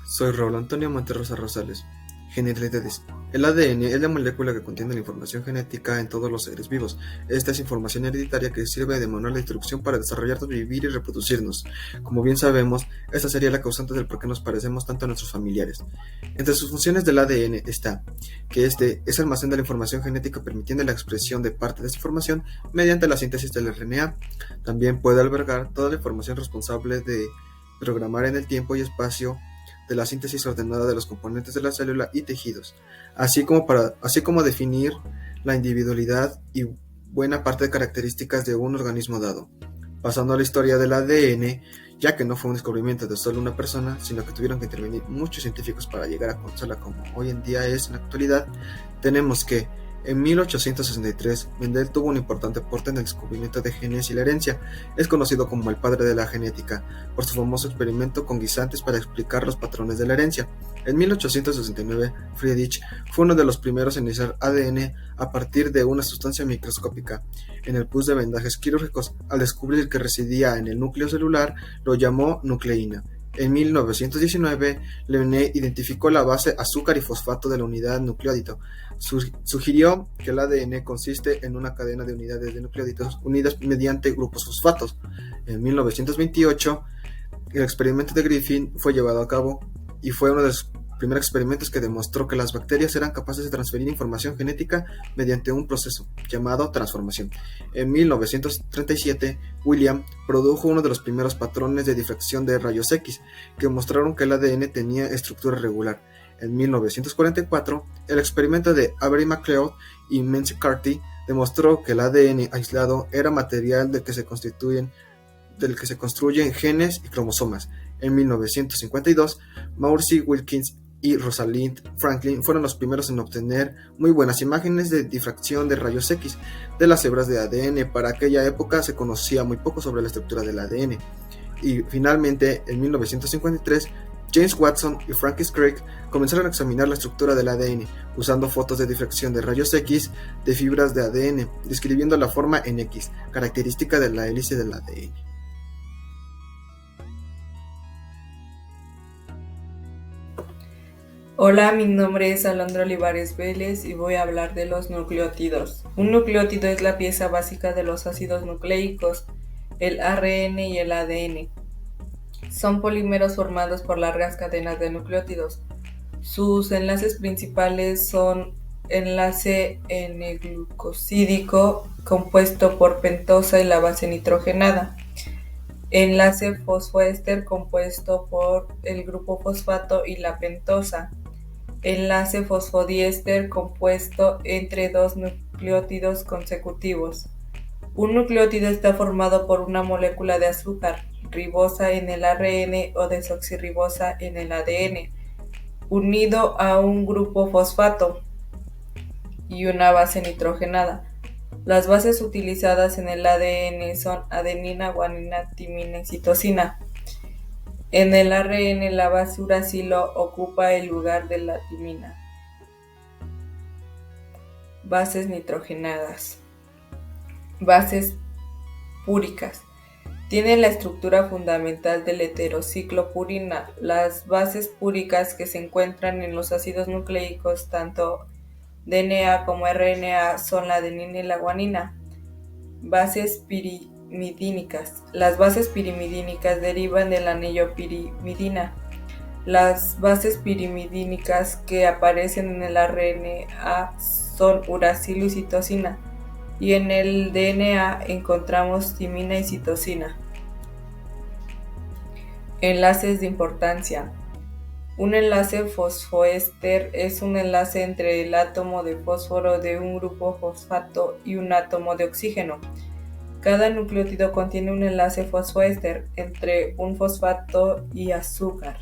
Soy Raúl Antonio Monterrosa Rosales. Generalidades. El ADN es la molécula que contiene la información genética en todos los seres vivos. Esta es información hereditaria que sirve de manual de instrucción para desarrollarnos, vivir y reproducirnos. Como bien sabemos, esta sería la causante del por qué nos parecemos tanto a nuestros familiares. Entre sus funciones del ADN está que este es almacén de la información genética, permitiendo la expresión de parte de esta información mediante la síntesis del RNA. También puede albergar toda la información responsable de programar en el tiempo y espacio de la síntesis ordenada de los componentes de la célula y tejidos, así como definir la individualidad y buena parte de características de un organismo dado. Pasando a la historia del ADN, ya que no fue un descubrimiento de solo una persona, sino que tuvieron que intervenir muchos científicos para llegar a conocerla como hoy en día es en la actualidad, tenemos que en 1863, Mendel tuvo un importante aporte en el descubrimiento de genes y la herencia. Es conocido como el padre de la genética, por su famoso experimento con guisantes para explicar los patrones de la herencia. En 1869, Friedrich fue uno de los primeros en analizar ADN a partir de una sustancia microscópica. En el pus de vendajes quirúrgicos, al descubrir que residía en el núcleo celular, lo llamó nucleína. En 1919, Leone identificó la base azúcar y fosfato de la unidad nucleótido. Sugirió que el ADN consiste en una cadena de unidades de nucleótidos unidas mediante grupos fosfatos. En 1928, el experimento de Griffin fue llevado a cabo y fue uno de los primeros experimentos que demostró que las bacterias eran capaces de transferir información genética mediante un proceso llamado transformación. En 1937, William produjo uno de los primeros patrones de difracción de rayos X que mostraron que el ADN tenía estructura regular. En 1944, el experimento de Avery MacLeod y McCarthy demostró que el ADN aislado era material del que se construyen genes y cromosomas. En 1952, Maurice Wilkins y Rosalind Franklin fueron los primeros en obtener muy buenas imágenes de difracción de rayos X de las hebras de ADN. Para aquella época se conocía muy poco sobre la estructura del ADN. Y finalmente, en 1953, James Watson y Francis Crick comenzaron a examinar la estructura del ADN usando fotos de difracción de rayos X de fibras de ADN, describiendo la forma en X, característica de la hélice del ADN. Hola, mi nombre es Alondra Olivares Vélez y voy a hablar de los nucleótidos. Un nucleótido es la pieza básica de los ácidos nucleicos, el ARN y el ADN. Son polímeros formados por largas cadenas de nucleótidos. Sus enlaces principales son enlace N-glucosídico compuesto por pentosa y la base nitrogenada, enlace fosfoéster compuesto por el grupo fosfato y la pentosa, enlace fosfodiéster compuesto entre dos nucleótidos consecutivos. Un nucleótido está formado por una molécula de azúcar, ribosa en el ARN o desoxirribosa en el ADN, unido a un grupo fosfato y una base nitrogenada. Las bases utilizadas en el ADN son adenina, guanina, timina y citosina. En el ARN, la base uracilo ocupa el lugar de la timina. Bases nitrogenadas. Bases púricas. Tienen la estructura fundamental del heterociclo purina. Las bases púricas que se encuentran en los ácidos nucleicos, tanto DNA como RNA, son la adenina y la guanina. Bases pirimidínicas. Las bases pirimidínicas derivan del anillo pirimidina. Las bases pirimidínicas que aparecen en el RNA son uracilo y citosina, y en el DNA encontramos timina y citosina. Enlaces de importancia. Un enlace fosfoéster es un enlace entre el átomo de fósforo de un grupo fosfato y un átomo de oxígeno. Cada nucleótido contiene un enlace fosfoéster entre un fosfato y azúcar.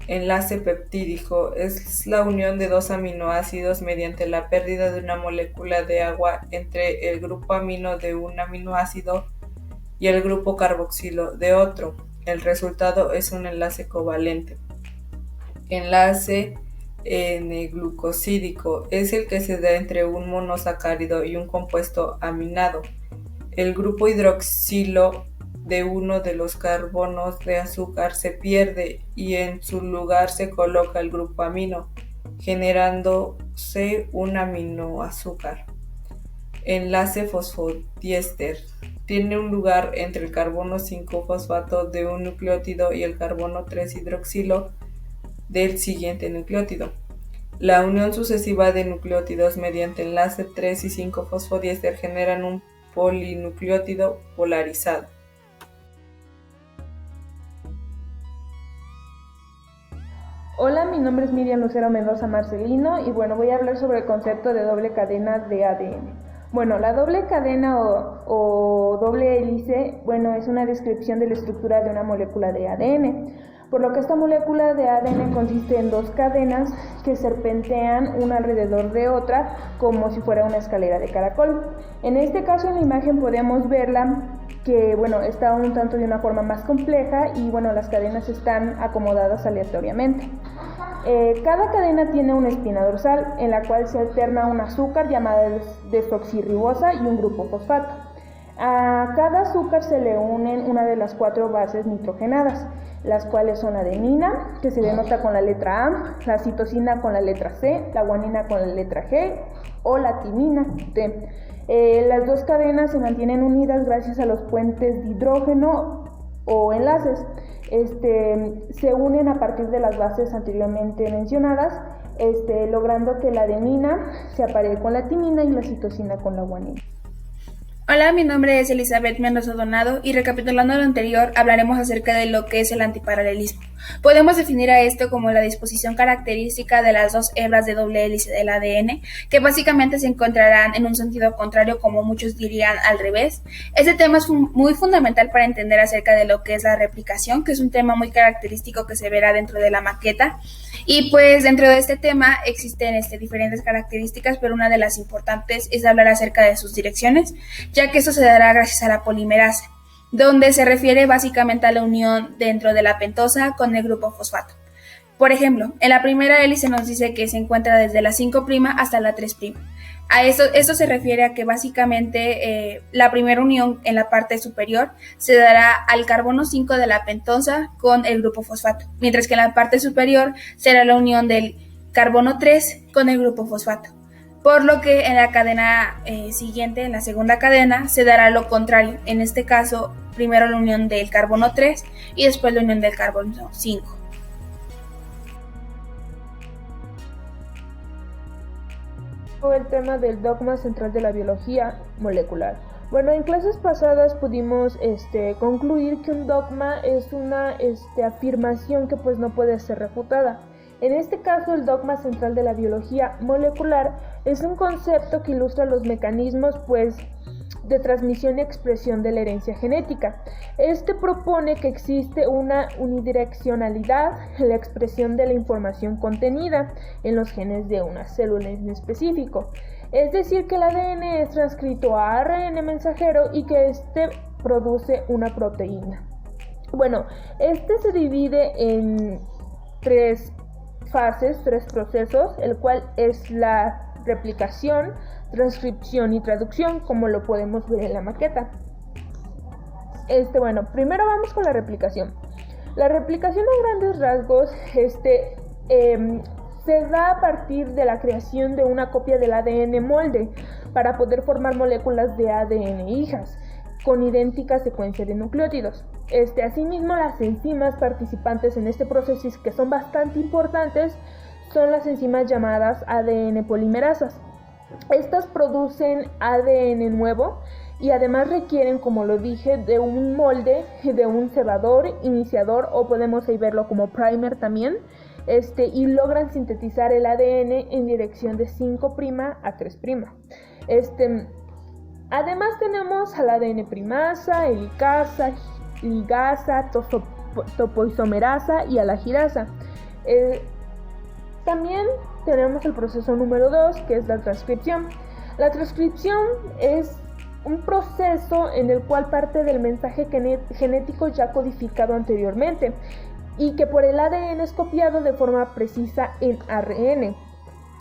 Enlace peptídico es la unión de dos aminoácidos mediante la pérdida de una molécula de agua entre el grupo amino de un aminoácido y el grupo carboxilo de otro. El resultado es un enlace covalente. Enlace N-glucosídico es el que se da entre un monosacárido y un compuesto aminado. El grupo hidroxilo de uno de los carbonos de azúcar se pierde y en su lugar se coloca el grupo amino, generándose un aminoazúcar. Enlace fosfodiéster. Tiene un lugar entre el carbono 5-fosfato de un nucleótido y el carbono 3-hidroxilo del siguiente nucleótido. La unión sucesiva de nucleótidos mediante enlace 3 y 5-fosfodiéster generan un polinucleótido polarizado. Hola, mi nombre es Miriam Lucero Mendoza Marcelino y voy a hablar sobre el concepto de doble cadena de ADN. La doble cadena o doble hélice, es una descripción de la estructura de una molécula de ADN, por lo que esta molécula de ADN consiste en dos cadenas que serpentean una alrededor de otra como si fuera una escalera de caracol. En este caso en la imagen podemos verla que está un tanto de una forma más compleja y las cadenas están acomodadas aleatoriamente. Cada cadena tiene una espina dorsal en la cual se alterna un azúcar llamada desoxirribosa y un grupo fosfato. A cada azúcar se le unen una de las 4 bases nitrogenadas, las cuales son la adenina, que se denota con la letra A, la citosina con la letra C, la guanina con la letra G o la timina T. Las dos cadenas se mantienen unidas gracias a los puentes de hidrógeno o enlaces. Se unen a partir de las bases anteriormente mencionadas, logrando que la adenina se aparee con la timina y la citosina con la guanina. Hola, mi nombre es Elizabeth Mendoza Donado y recapitulando lo anterior hablaremos acerca de lo que es el antiparalelismo. Podemos definir a esto como la disposición característica de las dos hebras de doble hélice del ADN, que básicamente se encontrarán en un sentido contrario, como muchos dirían al revés. Este tema es muy fundamental para entender acerca de lo que es la replicación, que es un tema muy característico que se verá dentro de la maqueta. Y pues dentro de este tema existen diferentes características, pero una de las importantes es hablar acerca de sus direcciones, ya que eso se dará gracias a la polimerasa, donde se refiere básicamente a la unión dentro de la pentosa con el grupo fosfato. Por ejemplo, en la primera hélice nos dice que se encuentra desde la 5' hasta la 3'. A esto se refiere a que básicamente la primera unión en la parte superior se dará al carbono 5 de la pentosa con el grupo fosfato, mientras que en la parte superior será la unión del carbono 3 con el grupo fosfato. Por lo que en la cadena siguiente, en la segunda cadena, se dará lo contrario. En este caso, primero la unión del carbono 3 y después la unión del carbono 5. El tema del dogma central de la biología molecular. En clases pasadas pudimos concluir que un dogma es una afirmación que no puede ser refutada. En este caso, el dogma central de la biología molecular es un concepto que ilustra los mecanismos de transmisión y expresión de la herencia genética. Propone que existe una unidireccionalidad en la expresión de la información contenida en los genes de una célula en específico. Es decir, que el ADN es transcrito a ARN mensajero y que produce una proteína. Se divide en 3 fases, 3 procesos, el cual es la replicación, transcripción y traducción, como lo podemos ver en la maqueta. Primero vamos con la replicación. La replicación a grandes rasgos se da a partir de la creación de una copia del ADN molde para poder formar moléculas de ADN hijas con idéntica secuencia de nucleótidos. Asimismo, las enzimas participantes en este proceso, que son bastante importantes, son las enzimas llamadas ADN polimerasas. Estas producen ADN nuevo y además requieren, como lo dije, de un molde, de un cebador, iniciador o podemos ahí verlo como primer también, y logran sintetizar el ADN en dirección de 5' a 3'. Además tenemos al ADN primasa, helicasa, ligasa, topoisomerasa y a la girasa. También tenemos el proceso número 2, que es la transcripción. La transcripción es un proceso en el cual parte del mensaje genético ya codificado anteriormente y que por el ADN es copiado de forma precisa en ARN.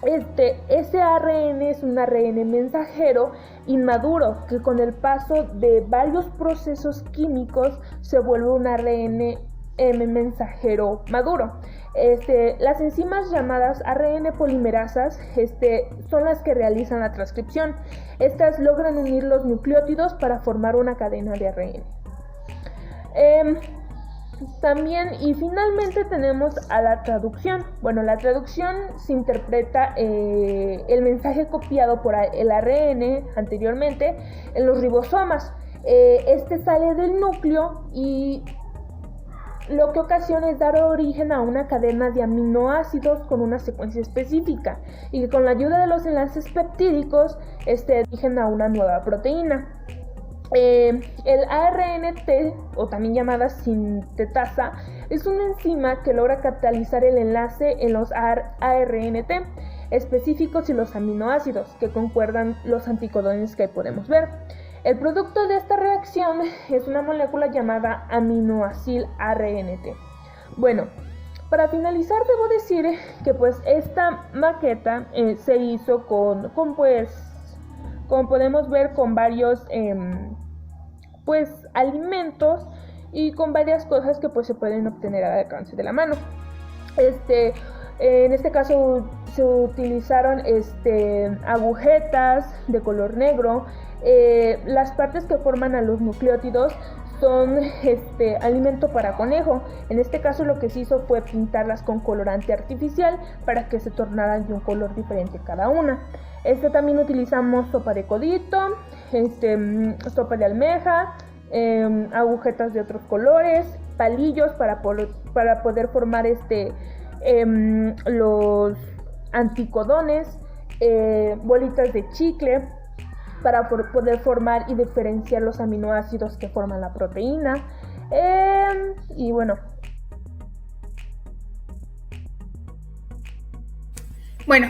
Ese ARN es un ARN mensajero inmaduro que con el paso de varios procesos químicos se vuelve un ARN mensajero maduro. Las enzimas llamadas ARN polimerasas son las que realizan la transcripción. Estas logran unir los nucleótidos para formar una cadena de ARN. También y finalmente tenemos a la traducción. Bueno, la traducción se interpreta el mensaje copiado por el ARN anteriormente en los ribosomas. Sale del núcleo y lo que ocasiona es dar origen a una cadena de aminoácidos con una secuencia específica y que con la ayuda de los enlaces peptídicos origen a una nueva proteína. El ARNT, o también llamada sintetasa, es una enzima que logra catalizar el enlace en los ARNT específicos y los aminoácidos que concuerdan los anticodones que podemos ver. El producto de esta reacción es una molécula llamada aminoacil ARNT. Bueno, para finalizar debo decir que pues esta maqueta se hizo como podemos ver, con varios alimentos y con varias cosas que pues se pueden obtener al alcance de la mano. En este caso se utilizaron agujetas de color negro. Las partes que forman a los nucleótidos son alimento para conejo. En este caso lo que se hizo fue pintarlas con colorante artificial para que se tornaran de un color diferente cada una. También utilizamos sopa de codito, sopa de almeja, agujetas de otros colores, palillos para poder formar los anticodones, bolitas de chicle para poder formar y diferenciar los aminoácidos que forman la proteína. Y bueno. Bueno,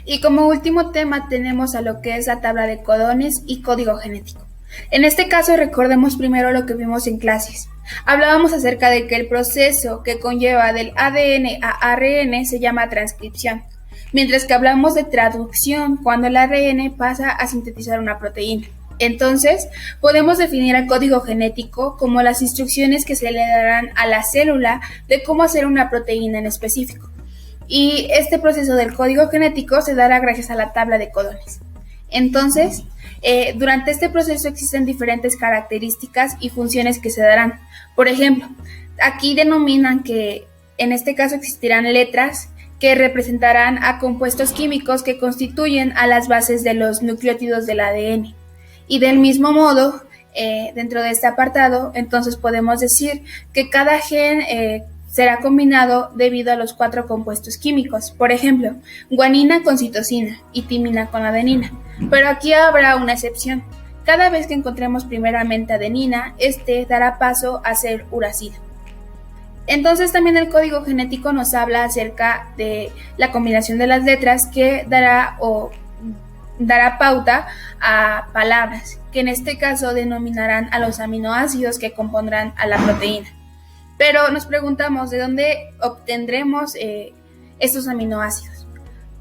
y como último tema tenemos a lo que es la tabla de codones y código genético. En este caso recordemos primero lo que vimos en clases. Hablábamos acerca de que el proceso que conlleva del ADN a ARN se llama transcripción, mientras que hablamos de traducción cuando el ARN pasa a sintetizar una proteína. Entonces, podemos definir al código genético como las instrucciones que se le darán a la célula de cómo hacer una proteína en específico. Y este proceso del código genético se dará gracias a la tabla de codones. Entonces, durante este proceso existen diferentes características y funciones que se darán. Por ejemplo, aquí denominan que en este caso existirán letras que representarán a compuestos químicos que constituyen a las bases de los nucleótidos del ADN. Y del mismo modo, dentro de este apartado, entonces podemos decir que cada gen será combinado debido a los 4 compuestos químicos. Por ejemplo, guanina con citosina y timina con adenina. Pero aquí habrá una excepción. Cada vez que encontremos primeramente adenina, dará paso a ser uracilo. Entonces también el código genético nos habla acerca de la combinación de las letras que dará pauta a palabras, que en este caso denominarán a los aminoácidos que compondrán a la proteína. Pero nos preguntamos, ¿de dónde obtendremos estos aminoácidos?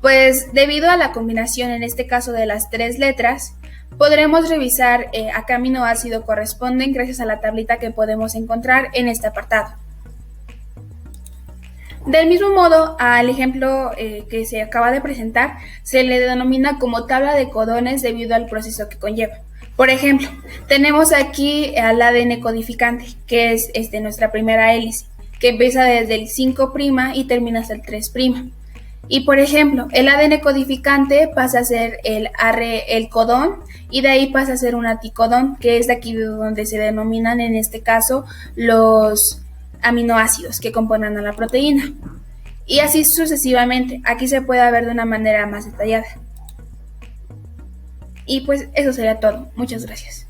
Pues debido a la combinación, en este caso de las 3 letras, podremos revisar a qué aminoácido corresponden gracias a la tablita que podemos encontrar en este apartado. Del mismo modo, al ejemplo que se acaba de presentar, se le denomina como tabla de codones debido al proceso que conlleva. Por ejemplo, tenemos aquí al ADN codificante, que es nuestra primera hélice, que empieza desde el 5' y termina hasta el 3'. Y por ejemplo, el ADN codificante pasa a ser el codón y de ahí pasa a ser un anticodón, que es de aquí donde se denominan en este caso los aminoácidos que componen a la proteína. Y así sucesivamente. Aquí se puede ver de una manera más detallada. Y pues eso sería todo. Muchas gracias.